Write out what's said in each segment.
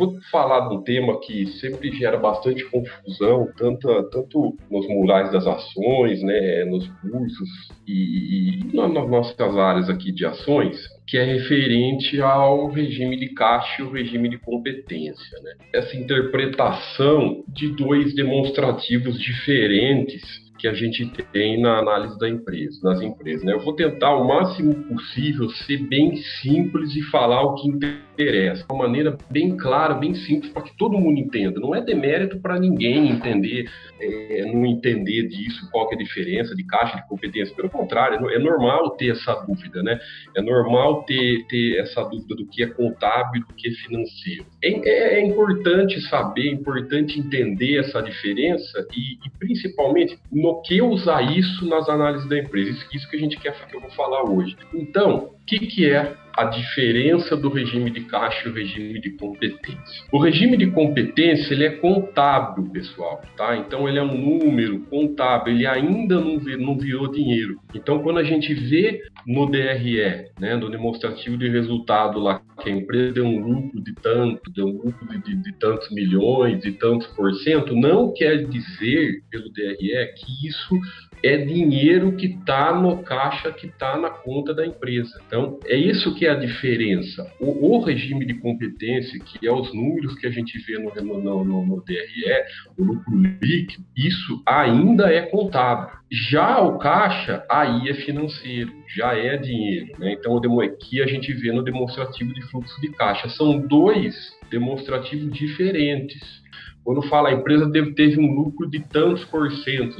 vou falar de um tema que sempre gera bastante confusão, tanto nos murais das ações, né, nos cursos e nas nossas áreas aqui de ações, que é referente ao regime de caixa e o regime de competência, né? Essa interpretação de dois demonstrativos diferentes que a gente tem na análise das empresas, né? Eu vou tentar o máximo possível ser bem simples e falar o que interessa, de uma maneira bem clara, bem simples, para que todo mundo entenda. Não é demérito para ninguém entender, não entender disso, qual que é a diferença de caixa e de competência. Pelo contrário, é normal ter essa dúvida, né? É normal ter essa dúvida do que é contábil e do que é financeiro. É importante saber, é importante entender essa diferença e principalmente no que usar isso nas análises da empresa. Isso que a gente quer que eu vou falar hoje. Então, o que é a diferença do regime de caixa e o regime de competência? O regime de competência, ele é contábil, pessoal, tá? Então, ele é um número contábil, ele ainda não virou dinheiro. Então, quando a gente vê no DRE, né, no demonstrativo de resultado lá, que a empresa deu um lucro de tanto, deu um lucro de tantos milhões, de tantos %, não quer dizer, pelo DRE, que isso é dinheiro que está no caixa, que está na conta da empresa. Então, é isso que é a diferença. O regime de competência, que é os números que a gente vê no DRE, o lucro líquido, isso ainda é contábil. Já o caixa, aí é financeiro, já é dinheiro, né? Então, aqui a gente vê no demonstrativo de fluxo de caixa. São dois demonstrativos diferentes. Quando fala a empresa teve um lucro de tantos %,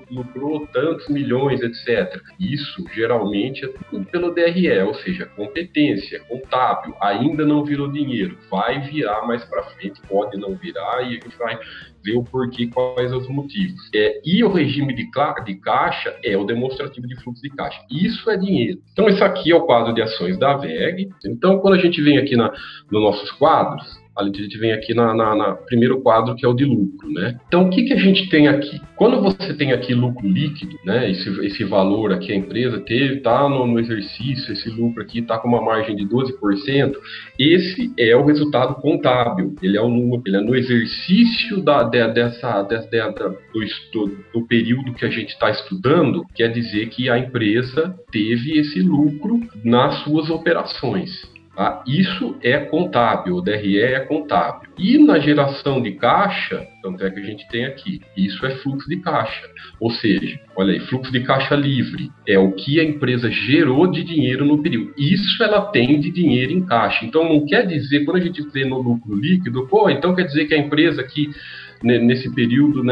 lucrou tantos milhões, etc. Isso geralmente é tudo pelo DRE, ou seja, competência, contábil, ainda não virou dinheiro, vai virar mais para frente, pode não virar e a gente vai ver o porquê, quais os motivos. E o regime de caixa é o demonstrativo de fluxo de caixa. Isso é dinheiro. Então, esse aqui é o quadro de ações da WEG. Então, quando a gente vem aqui nos nossos quadros, a gente vem aqui na primeiro quadro, que é o de lucro, né? Então, o que a gente tem aqui? Quando você tem aqui lucro líquido, né? Esse valor aqui a empresa teve, tá no exercício, esse lucro aqui tá com uma margem de 12%, esse é o resultado contábil. Ele é no exercício do período que a gente está estudando, quer dizer que a empresa teve esse lucro nas suas operações. Tá? Isso é contábil, o DRE é contábil. E na geração de caixa, tanto é que a gente tem aqui, isso é fluxo de caixa. Ou seja, olha aí, fluxo de caixa livre é o que a empresa gerou de dinheiro no período. Isso ela tem de dinheiro em caixa. Então não quer dizer, quando a gente vê no lucro líquido, então quer dizer que a empresa aqui nesse período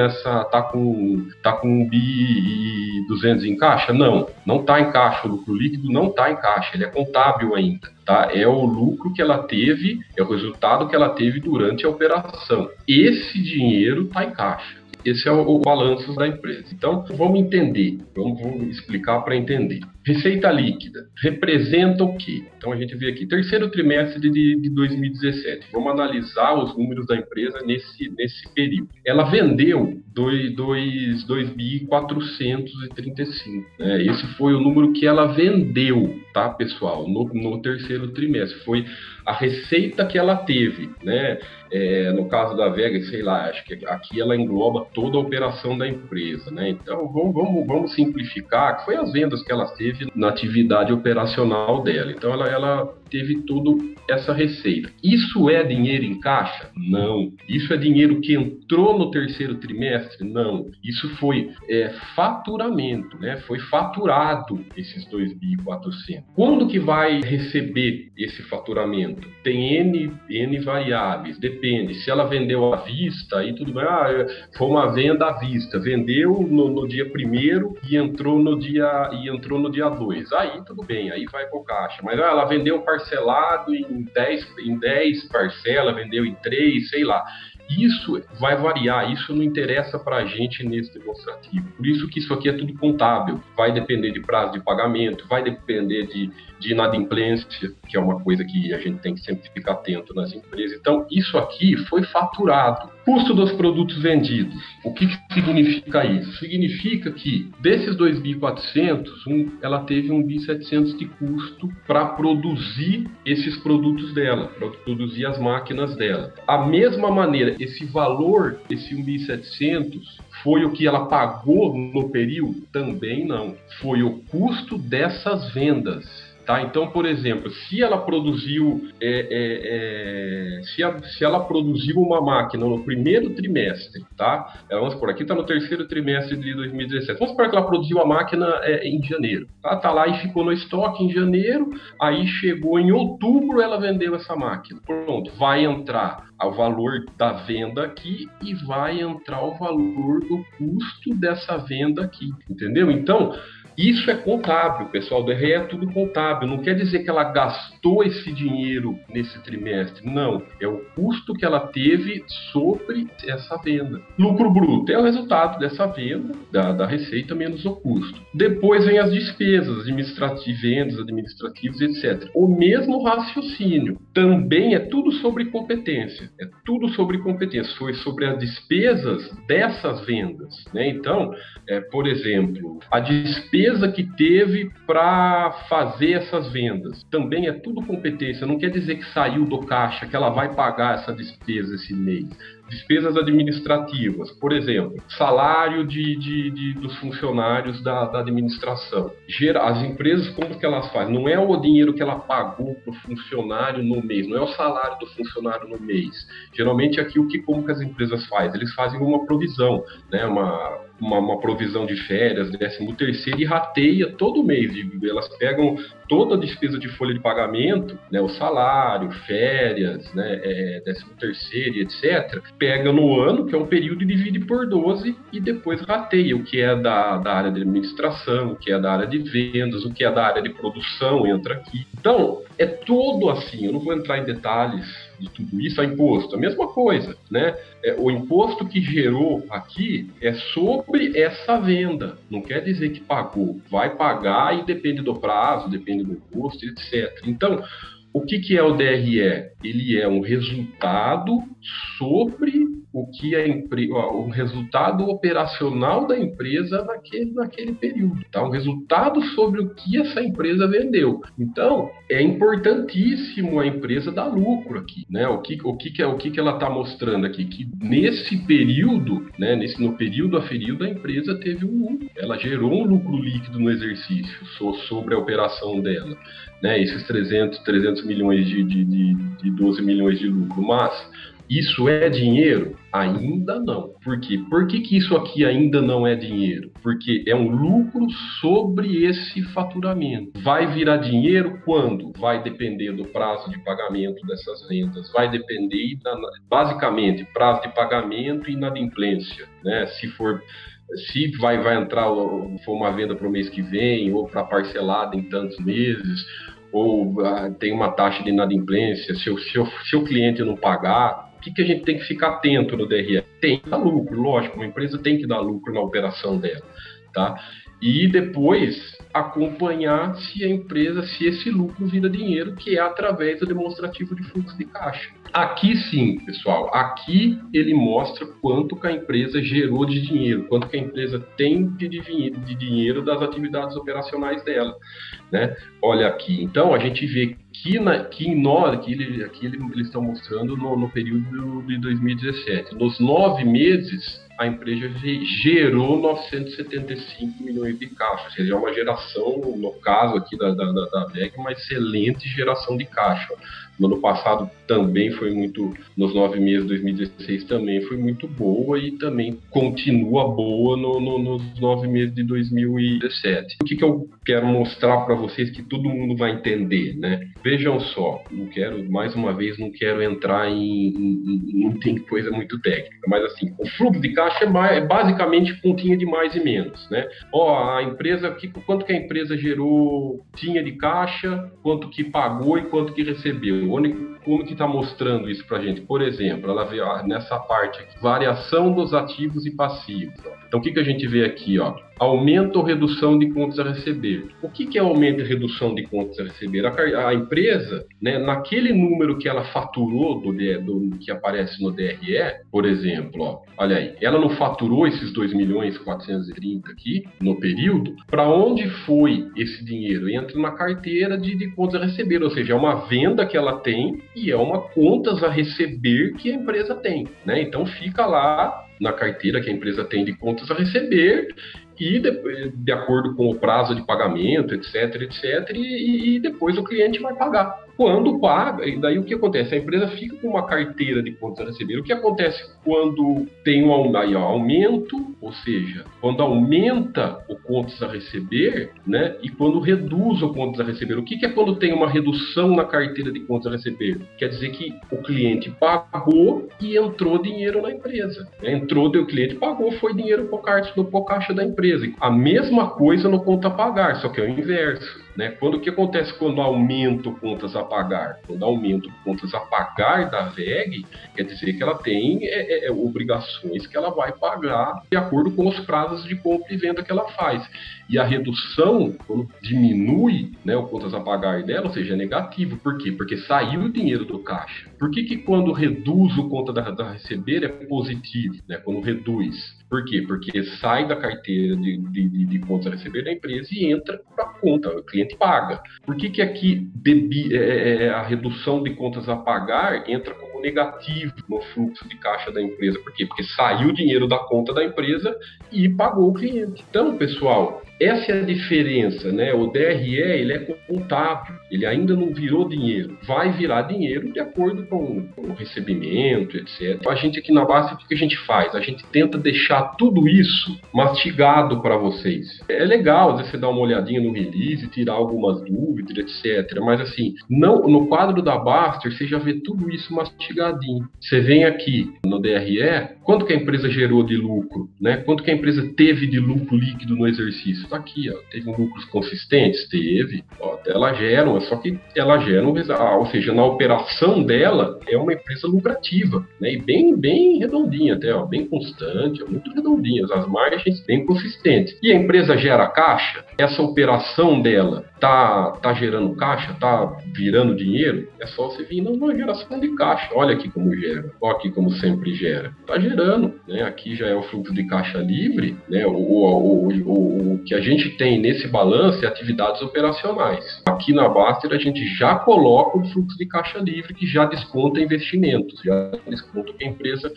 tá com 1.200 em caixa? Não está em caixa. O lucro líquido não está em caixa, ele é contábil ainda, tá? É o lucro que ela teve, é o resultado que ela teve durante a operação. Esse dinheiro está em caixa. Esse é o balanço da empresa. Então, vamos entender, vamos explicar para entender. Receita líquida representa o quê? Então, a gente vê aqui, terceiro trimestre de 2017. Vamos analisar os números da empresa nesse período. Ela vendeu 2.435. Né? Esse foi o número que ela vendeu, tá, pessoal? No terceiro trimestre. Foi a receita que ela teve, né? No caso da Vega, sei lá, acho que aqui ela engloba toda a operação da empresa, né? Então, vamos simplificar, que foi as vendas que ela teve na atividade operacional dela. Então, ela teve toda essa receita. Isso é dinheiro em caixa? Não. Isso é dinheiro que entrou no terceiro trimestre? Não. Isso foi faturamento, né? Foi faturado esses 2.400. Quando que vai receber esse faturamento? Tem N variáveis, depende. Se ela vendeu à vista, aí tudo bem. Foi uma venda à vista. Vendeu no dia 1º e entrou no dia 2. Aí tudo bem, aí vai pro caixa. Mas ela vendeu parcelado em 10 parcelas, vendeu em 3, sei lá. Isso vai variar, isso não interessa para a gente nesse demonstrativo. Por isso que isso aqui é tudo contábil. Vai depender de prazo de pagamento, vai depender de inadimplência, que é uma coisa que a gente tem que sempre ficar atento nas empresas. Então, isso aqui foi faturado. Custo dos produtos vendidos. O que significa isso? Significa que desses 2.400, ela teve 1.700 de custo para produzir esses produtos dela, para produzir as máquinas dela. A mesma maneira, esse valor, esse 1.700, foi o que ela pagou no período? Também não. Foi o custo dessas vendas. Tá? Então, por exemplo, se ela produziu se ela produziu uma máquina no primeiro trimestre, tá? Vamos por aqui, está no terceiro trimestre de 2017. Vamos supor que ela produziu a máquina em janeiro. Tá lá e ficou no estoque em janeiro, aí chegou em outubro, ela vendeu essa máquina. Pronto, vai entrar o valor da venda aqui e vai entrar o valor do custo dessa venda aqui, entendeu? Então, isso é contábil, pessoal, DRE é tudo contábil, não quer dizer que ela gastou esse dinheiro nesse trimestre, não, é o custo que ela teve sobre essa venda. Lucro bruto é o resultado dessa venda, da receita menos o custo. Depois vem as despesas administrativas, vendas administrativas, etc. O mesmo raciocínio, também é tudo sobre competência, foi sobre as despesas dessas vendas, né? Então, por exemplo, a despesa que teve para fazer essas vendas. Também é tudo competência, não quer dizer que saiu do caixa, que ela vai pagar essa despesa esse mês. Despesas administrativas, por exemplo, salário dos funcionários da administração. As empresas, como que elas fazem? Não é o dinheiro que ela pagou para o funcionário no mês, não é o salário do funcionário no mês. Geralmente aqui como que as empresas fazem? Eles fazem uma provisão, né? Uma provisão de férias, 13º, e rateia todo mês. Elas pegam toda a despesa de folha de pagamento, né, o salário, férias, né, 13º, etc., pega no ano, que é um período, e divide por 12 e depois rateia o que é da área de administração, o que é da área de vendas, o que é da área de produção, entra aqui. Então, é tudo assim, eu não vou entrar em detalhes de tudo isso. A imposto, a mesma coisa, né? O imposto que gerou aqui é sobre essa venda, não quer dizer que pagou, vai pagar e depende do prazo, depende do imposto, etc. Então, o que é o DRE? Ele é um resultado sobre o resultado operacional da empresa naquele período, tá? Um resultado sobre o que essa empresa vendeu. Então, é importantíssimo a empresa dar lucro aqui, né? O que ela está mostrando aqui? Que nesse período, né? No período aferido, a empresa teve ela gerou um lucro líquido no exercício sobre a operação dela, né? Esses 300 milhões de 12 milhões de lucro, mas isso é dinheiro? Ainda não. Por quê? Por que isso aqui ainda não é dinheiro? Porque é um lucro sobre esse faturamento. Vai virar dinheiro quando? Vai depender do prazo de pagamento dessas vendas, vai depender, basicamente, prazo de pagamento e inadimplência, né? Se vai entrar, for uma venda para o mês que vem, ou para parcelada em tantos meses, ou tem uma taxa de inadimplência, se o cliente não pagar. O que a gente tem que ficar atento no DRE? Tem que dar lucro, lógico, uma empresa tem que dar lucro na operação dela, tá? E depois acompanhar se esse lucro vira dinheiro, que é através do demonstrativo de fluxo de caixa. Aqui sim, pessoal, aqui ele mostra quanto que a empresa gerou de dinheiro, quanto que a empresa tem de dinheiro das atividades operacionais dela, né? Olha aqui, então a gente vê que eles estão mostrando no período de 2017. Nos 9 meses, a empresa gerou 975 milhões de caixa, ou seja, é uma geração, no caso aqui da VEG, uma excelente geração de caixa. No ano passado também foi muito, nos 9 meses de 2016 também foi muito boa e também continua boa nos 9 meses de 2017. O que eu quero mostrar para vocês que todo mundo vai entender, né? Vejam só, mais uma vez, não quero entrar em coisa muito técnica, mas assim, o fluxo de caixa é basicamente continha de mais e menos, né? A empresa, quanto que a empresa gerou, tinha de caixa, quanto que pagou e quanto que recebeu. Como que está mostrando isso para a gente? Por exemplo, ela vê nessa parte aqui, variação dos ativos e passivos. Então, o que a gente vê aqui? Aumento ou redução de contas a receber. O que é aumento realmente redução de contas a receber. A empresa, né, naquele número que ela faturou que aparece no DRE, por exemplo, ó, olha aí, ela não faturou esses 2.430.000 aqui no período, para onde foi esse dinheiro? Entra na carteira de contas a receber, ou seja, é uma venda que ela tem e é uma contas a receber que a empresa tem, né? Então fica lá na carteira que a empresa tem de contas a receber e de acordo com o prazo de pagamento, etc, e depois o cliente vai pagar. Quando paga, e daí o que acontece? A empresa fica com uma carteira de contas a receber. O que acontece quando tem um aumento, ou seja, quando aumenta o contas a receber, né, e quando reduz o contas a receber? O que é quando tem uma redução na carteira de contas a receber? Quer dizer que o cliente pagou e entrou dinheiro na empresa. O cliente pagou, foi dinheiro pro caixa da empresa. A mesma coisa no conta a pagar, só que é o inverso, né? O que acontece quando aumenta o contas a pagar? Quando aumenta o contas a pagar da VEG, quer dizer que ela tem obrigações que ela vai pagar de acordo com os prazos de compra e venda que ela faz. E a redução, quando diminui, né, o contas a pagar dela, ou seja, é negativo. Por quê? Porque saiu o dinheiro do caixa. Por que quando reduz o conta da receber é positivo, né? Quando reduz. Por quê? Porque sai da carteira de contas a receber da empresa e entra para a conta, o cliente paga. Por que aqui a redução de contas a pagar entra como negativo no fluxo de caixa da empresa? Por quê? Porque saiu o dinheiro da conta da empresa e pagou o cliente. Então, pessoal, essa é a diferença, né? O DRE, ele é contábil, ele ainda não virou dinheiro. Vai virar dinheiro de acordo com o recebimento, etc. A gente aqui na base, o que a gente faz? A gente tenta deixar tudo isso mastigado para vocês. É legal, às vezes você dá uma olhadinha no release, tirar algumas dúvidas, etc. Mas assim, não, no quadro da Baster, você já vê tudo isso mastigadinho. Você vem aqui no DRE, quanto que a empresa gerou de lucro, né? Quanto que a empresa teve de lucro líquido no exercício? Está aqui, ó. Teve lucros consistentes? Teve. Ó, ela gera, só que ela gera ou seja, na operação dela é uma empresa lucrativa, né? E bem redondinha até, ó, bem constante, muito redondinhas, as margens bem consistentes. E a empresa gera caixa? Essa operação dela tá gerando caixa? Tá virando dinheiro? É só você vir na geração de caixa. Olha aqui como gera. Olha aqui como sempre gera. Tá gerando, né? Aqui já é o fluxo de caixa livre, né? O que a gente tem nesse balanço é atividades operacionais. Aqui na Baster a gente já coloca o fluxo de caixa livre que já desconta investimentos, já desconta que a empresa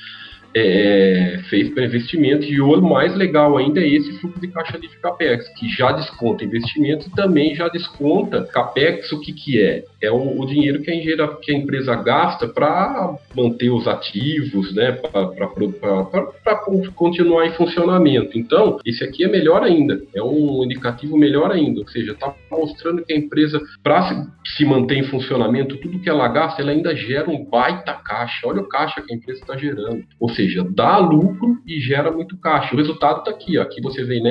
fez para investimento. E o mais legal ainda é esse fluxo de caixa livre CAPEX, que já desconta investimentos e também já desconta CAPEX. O que é? É o dinheiro que a empresa gasta para manter os ativos, né, para continuar em funcionamento. Então, esse aqui é melhor ainda, é um indicativo melhor ainda, ou seja, está mostrando que a empresa, para se manter em funcionamento, tudo que ela gasta, ela ainda gera um baita caixa. Olha o caixa que a empresa está gerando. Ou seja, dá lucro e gera muito caixa. O resultado está aqui, ó. Aqui você vem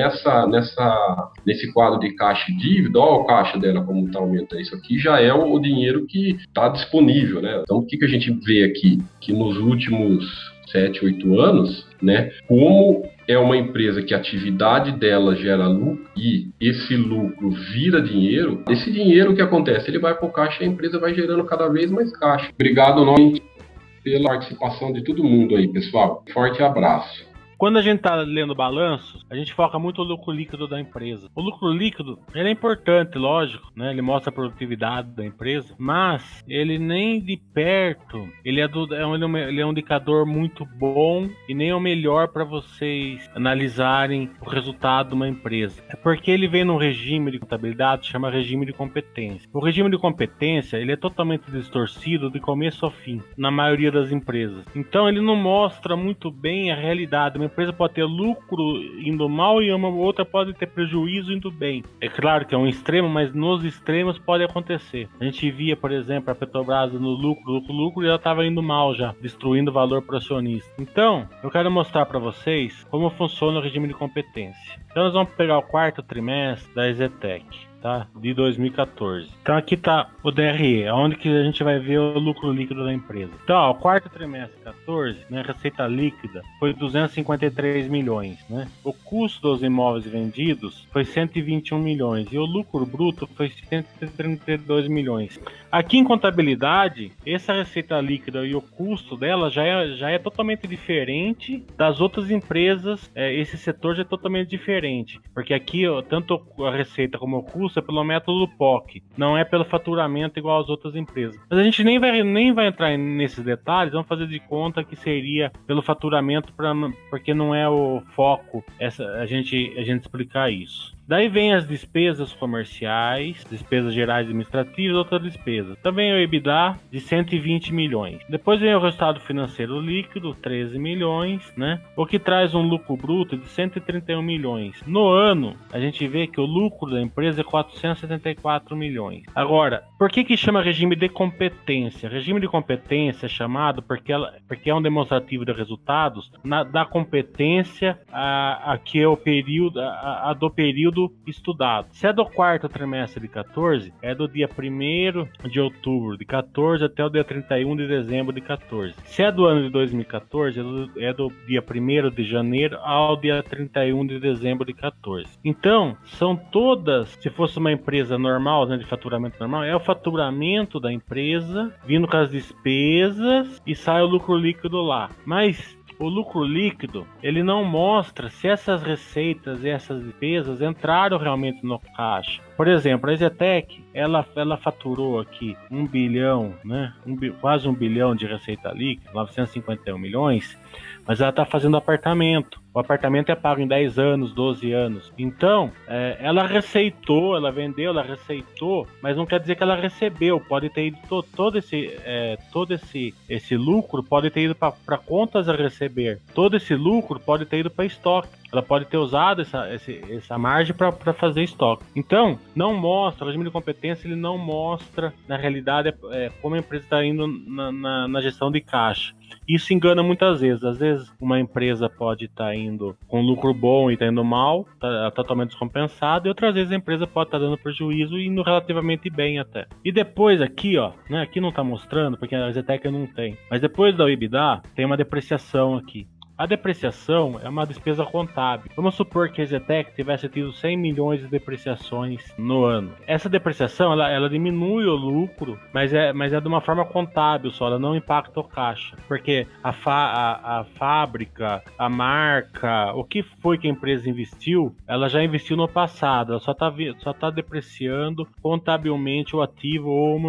nesse quadro de caixa e dívida, ó, o caixa dela como está aumentando. Isso aqui já é o dinheiro que está disponível, né? Então, o que a gente vê aqui? Que nos últimos 7, 8 anos, né, como é uma empresa que a atividade dela gera lucro e esse lucro vira dinheiro, esse dinheiro, o que acontece? Ele vai para o caixa e a empresa vai gerando cada vez mais caixa. Obrigado, novamente, pela participação de todo mundo aí, pessoal. Forte abraço. Quando a gente está lendo balanços, a gente foca muito no lucro líquido da empresa. O lucro líquido, ele é importante, lógico, né? Ele mostra a produtividade da empresa, mas ele nem de perto, ele é um indicador muito bom e nem é o melhor para vocês analisarem o resultado de uma empresa. É porque ele vem num regime de contabilidade que chama regime de competência. O regime de competência, ele é totalmente distorcido de começo ao fim, na maioria das empresas. Então ele não mostra muito bem a realidade. Uma empresa pode ter lucro indo mal e uma outra pode ter prejuízo indo bem. É claro que é um extremo, mas nos extremos pode acontecer. A gente via, por exemplo, a Petrobras no lucro e ela estava indo mal já, destruindo o valor para o acionista. Então, eu quero mostrar para vocês como funciona o regime de competência. Então nós vamos pegar o quarto trimestre da EZTEC. tá? De 2014. Então aqui tá o DRE, onde que a gente vai ver o lucro líquido da empresa. Então, ó, o quarto trimestre 14, né, receita líquida foi 253 milhões, né? O custo dos imóveis vendidos foi 121 milhões e o lucro bruto foi 132 milhões. Aqui em contabilidade, essa receita líquida e o custo dela já é totalmente diferente das outras empresas. Esse setor já é totalmente diferente, porque aqui ó, tanto a receita como o custo é pelo método POC, não é pelo faturamento igual às outras empresas. Mas a gente nem vai entrar nesses detalhes, vamos fazer de conta que seria pelo faturamento, porque não é o foco a gente explicar isso. Daí vem as despesas comerciais, despesas gerais administrativas, outras despesas. Também o EBITDA de 120 milhões. Depois vem o resultado financeiro líquido, 13 milhões, né? O que traz um lucro bruto de 131 milhões. No ano, a gente vê que o lucro da empresa é 474 milhões. Agora, por que chama regime de competência? Regime de competência é chamado porque é um demonstrativo de resultados da competência que é o período, do período estudado. Se é do quarto trimestre de 14, é do dia 1º de outubro de 14 até o dia 31 de dezembro de 14. Se é do ano de 2014, é do dia 1º de janeiro ao dia 31 de dezembro de 14. Então, são todas, se fosse uma empresa normal, né, de faturamento normal, é o faturamento da empresa vindo com as despesas e sai o lucro líquido lá. Mas o lucro líquido, ele não mostra se essas receitas e essas despesas entraram realmente no caixa. Por exemplo, a EZTEC, ela faturou aqui 1 bilhão, né? Quase 1 bilhão de receita líquida, 951 milhões, mas ela está fazendo apartamento. O apartamento é pago em 10 anos, 12 anos. Então, ela receitou, ela vendeu, ela receitou, mas não quer dizer que ela recebeu. Pode ter ido todo esse lucro pode ter ido para contas a receber. Todo esse lucro pode ter ido para estoque. Ela pode ter usado essa margem para fazer estoque. Então, não mostra, o regime de competência ele não mostra, na realidade, como a empresa está indo na gestão de caixa. Isso engana muitas vezes. Às vezes, uma empresa pode estar indo com lucro bom e está indo mal, está totalmente descompensada, e outras vezes a empresa pode estar dando prejuízo e indo relativamente bem até. E depois aqui, ó, né, aqui não está mostrando, porque a EZTEC não tem, mas depois da EBITDA, tem uma depreciação aqui. A depreciação é uma despesa contábil. Vamos supor que a EZTEC tivesse tido 100 milhões de depreciações no ano. Essa depreciação ela diminui o lucro, mas é de uma forma contábil só, ela não impacta o caixa. Porque a fábrica, a marca, o que foi que a empresa investiu, ela já investiu no passado, ela só está depreciando contabilmente o ativo ou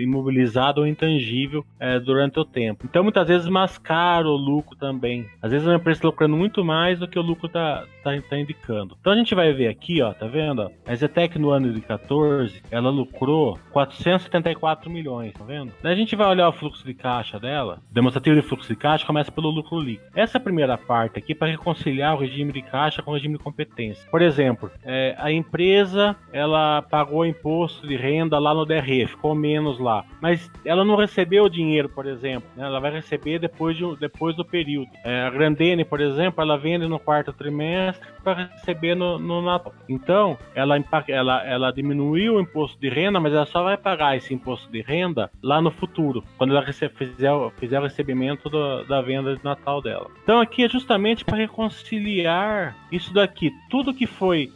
imobilizado ou intangível durante o tempo. Então muitas vezes mascara o lucro também. Às vezes a empresa está lucrando muito mais do que o lucro tá indicando. Então a gente vai ver aqui, ó, tá vendo? A EZTEC no ano de 14, ela lucrou 474 milhões, tá vendo? Daí a gente vai olhar o fluxo de caixa dela. O demonstrativo de fluxo de caixa começa pelo lucro líquido. Essa primeira parte aqui para reconciliar o regime de caixa com o regime de competência. Por exemplo, a empresa ela pagou imposto de renda lá no DRE, ficou menos lá, mas ela não recebeu o dinheiro, por exemplo, né? Ela vai receber depois do período. A Grandene, por exemplo, ela vende no quarto trimestre para receber no Natal. Então, ela diminuiu o imposto de renda, mas ela só vai pagar esse imposto de renda lá no futuro, quando ela fizer o recebimento da venda de Natal dela. Então, aqui é justamente para reconciliar isso daqui. Tudo que foi,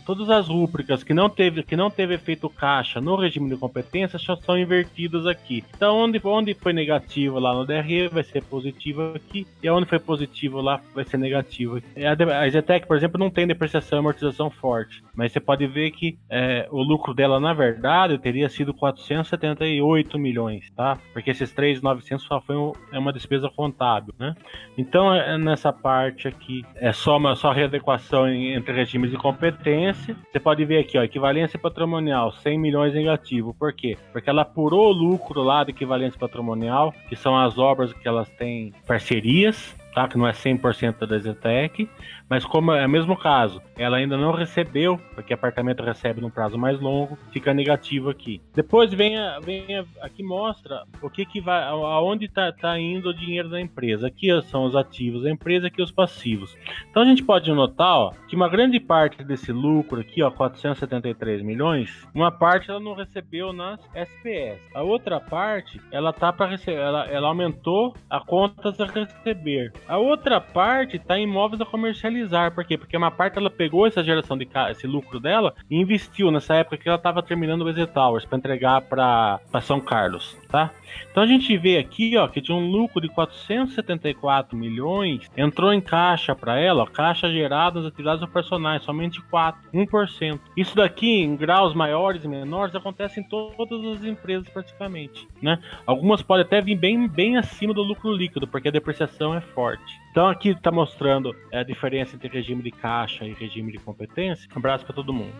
todas as rúbricas que não teve efeito caixa no regime de competência já são invertidas aqui. Então, onde foi negativo lá no DRE vai ser positivo aqui, e onde foi positivo lá vai ser negativo aqui. A EZTEC, por exemplo, não tem depreciação e amortização forte, mas você pode ver que o lucro dela, na verdade, teria sido 478 milhões, tá? Porque esses 3.900 só foi uma despesa contábil, né? Então, nessa parte aqui, é só readequação entre regimes de competência. Você pode ver aqui, ó, equivalência patrimonial, 100 milhões negativo. Por quê? Porque ela apurou o lucro lá da equivalência patrimonial, que são as obras que elas têm parcerias, tá? Que não é 100% da Zetec, mas como é o mesmo caso, ela ainda não recebeu, porque apartamento recebe num prazo mais longo, fica negativo aqui. Depois aqui mostra o que vai, aonde tá indo o dinheiro da empresa. Aqui são os ativos da empresa, aqui os passivos. Então a gente pode notar, ó, que uma grande parte desse lucro aqui, ó, 473 milhões, uma parte ela não recebeu nas SPS. A outra parte, ela tá para receber, ela aumentou a contas a receber. A outra parte está em imóveis a comercializar. Por quê? Porque uma parte ela pegou essa geração esse lucro dela e investiu nessa época que ela estava terminando o EZ Towers para entregar para São Carlos, tá? Então a gente vê aqui, ó, que de um lucro de 474 milhões entrou em caixa para ela, ó, caixa gerada nas atividades operacionais, somente 1%. Isso daqui em graus maiores e menores acontece em todas as empresas praticamente, né? Algumas podem até vir bem acima do lucro líquido, porque a depreciação é forte. Então aqui está mostrando a diferença entre regime de caixa e regime de competência. Um abraço para todo mundo.